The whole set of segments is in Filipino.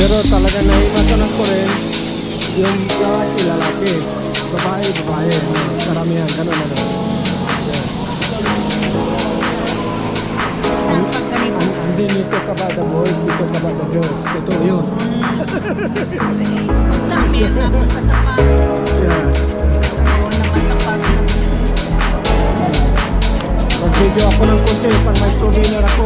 Pero talaga naimasan ko rin yung lalaki, babae, karamihan, ganun ano. Hindi nito ka ba the boys, dito ka ba the girls, ito yun. Sabi na punta sa pag. Mag-video ako ng konti pag may souvenir ako.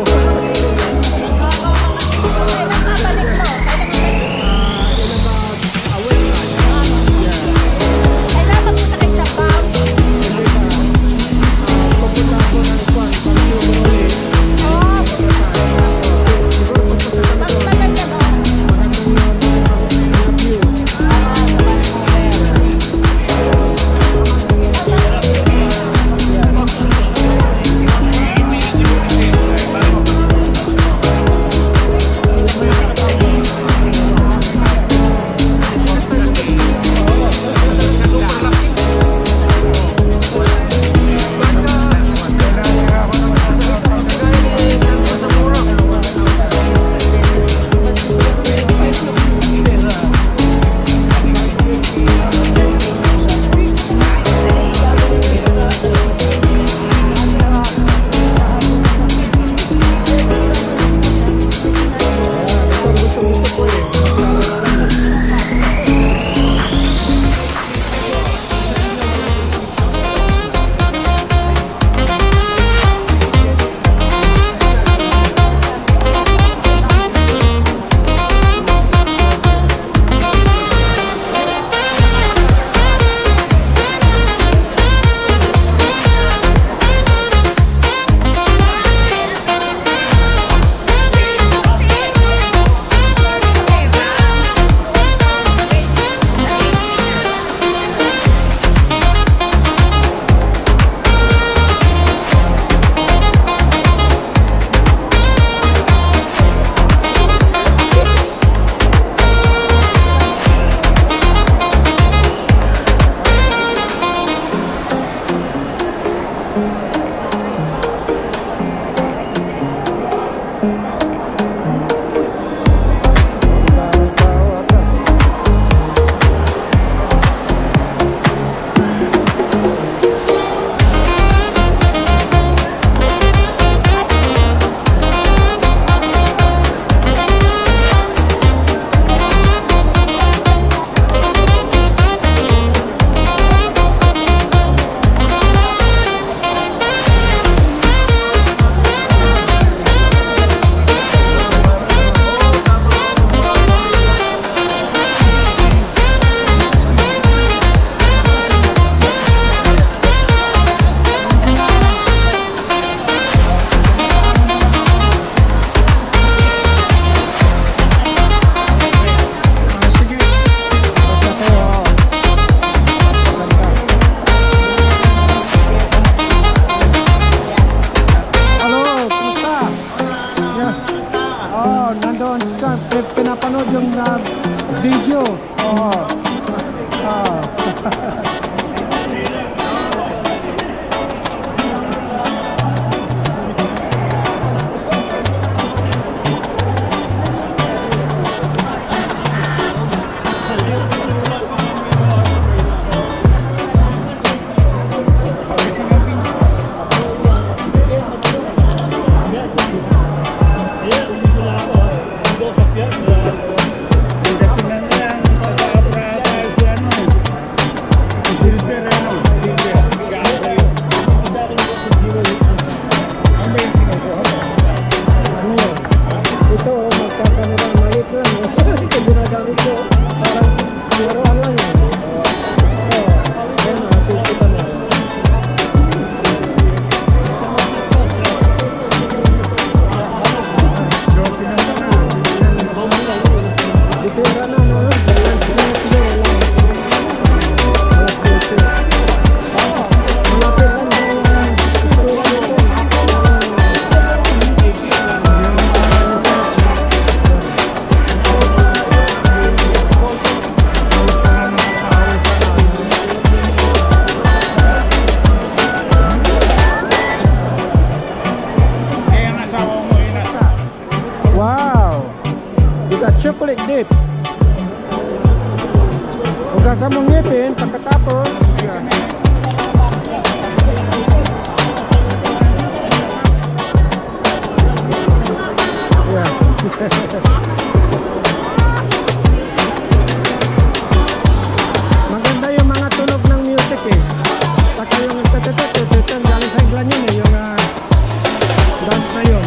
Pinapanood yung video. You got chocolate dip. Hugasan mong ngipin, pagkatapos, yan. Yan. Maganda yung mga tunog ng music eh. Saka yung tetetetetetet, galing sa England yun eh, yung dance na yun.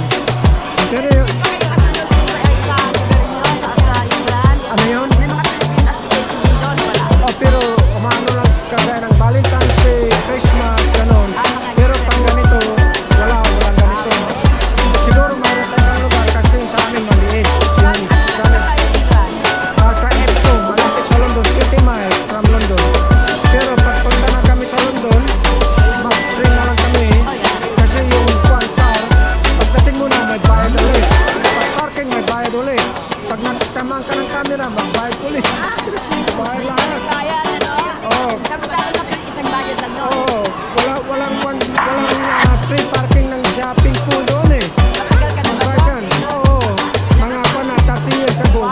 Pero yung, ano yun? Oh, pero umano lang kagaya ng Valentine's Day, Christmas, gano'n. Pero pang ganito, walang ganito. Siguro mayroon tayong lugar kasi sa amin maliit. Sa EPSO, malapit sa London, 50 miles from London. Pero pag punta na kami sa London, mag-train na lang kami. Kasi yung car, pagdating mo na, may bayad ulit. Pag parking, may bayad ulit. Pag nagtamang ka ng camera, magbayad ulit. Bayad lahat. Oo. Oo. Walang free parking ng shopping pool doon eh. Magbayan. Oo. Mga pa na 30 years ago.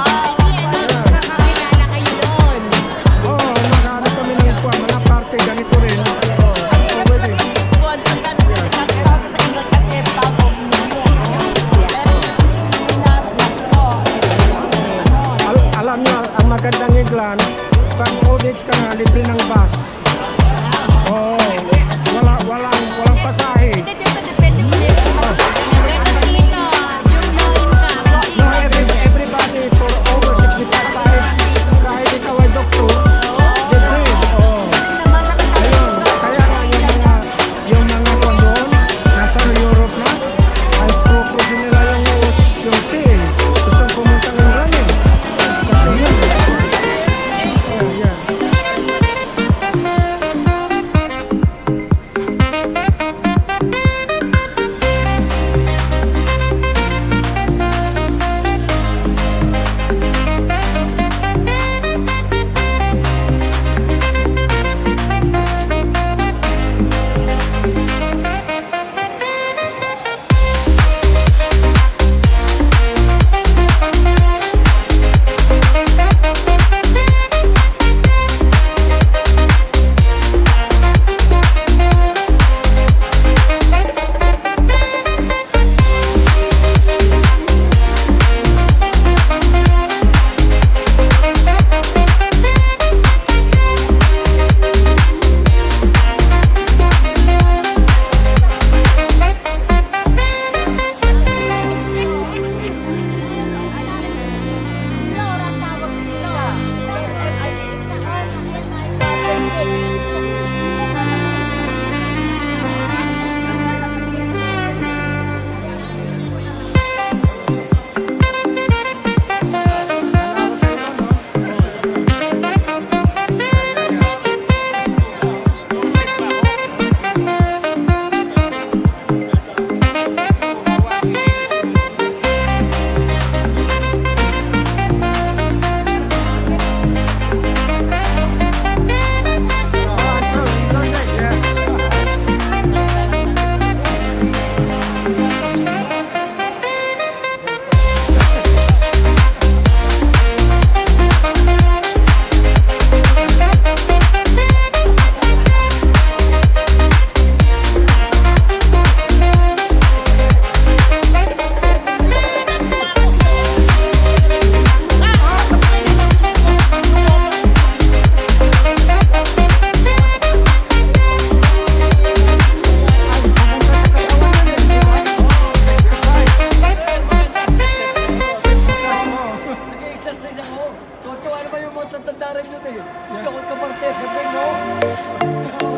Oo. Nakaano kami ng mga party ganito rin. Oo. Pwede. Alam nyo, ang magandang England, pag audits ka na, libre ng bus. Oo. Walang pasahe. No, everybody for over 65 kahit ikaw ay doktor, libre. Oo. Ayun, kaya nga yung mga doon, nasa Europe na, ay pro-pro nila yung sale. Gusto pumunta ng England eh. Kasi yun. Oh, yeah. Tuwa-tuwa naman yung mga tatanda rin yun eh. Gusto ko kaparte, sabihin mo.